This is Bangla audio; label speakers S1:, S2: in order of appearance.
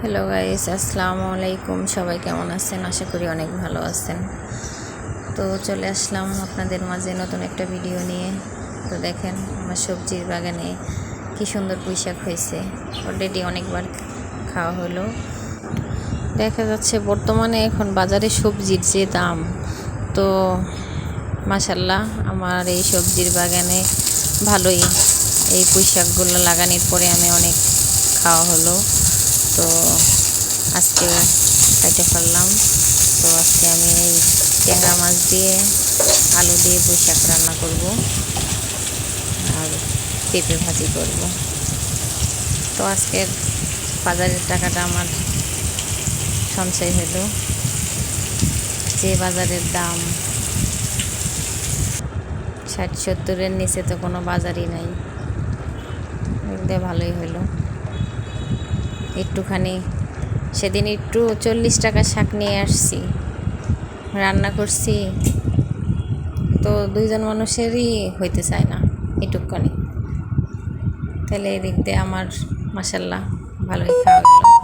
S1: হ্যালো গাইস, আসসালামু আলাইকুম। সবাই কেমন আছেন? আশা করি অনেক ভালো আছেন। তো চলে আসলাম আপনাদের মাঝে নতুন একটা ভিডিও নিয়ে। তো দেখেন আমার সবজির বাগানে কি সুন্দর পুঁইশাক হয়েছে। অলরেডি অনেকবার খাওয়া হলো। দেখা যাচ্ছে বর্তমানে এখন বাজারে সবজির যে দাম, তো মাশাল্লাহ আমার এই সবজির বাগানে ভালোই এই পুঁইশাকগুলো লাগানোর পরে আমি অনেক খাওয়া হলো। তো আজকে খাইতে পারলাম। তো আজকে আমি এই ট্যাংরা মাছ দিয়ে আলু দিয়ে পুঁইশাক রান্না করব আর পেঁপে ভাজি করব। তো আজকের বাজারের টাকাটা আমার সঞ্চয় হলো। যে বাজারের দাম 60-70-এর নিচে তো কোনো বাজারই নাই। এগুলো ভালোই হলো। একটুখানি সেদিন একটু 40 টাকা শাক নিয়ে আসছি, রান্না করছি, তো দুইজন মানুষেরই হইতে চায় না একটুখানি। তাহলে এদিক দিয়ে আমার মাশাল্লাহ ভালোই খাওয়া গেল।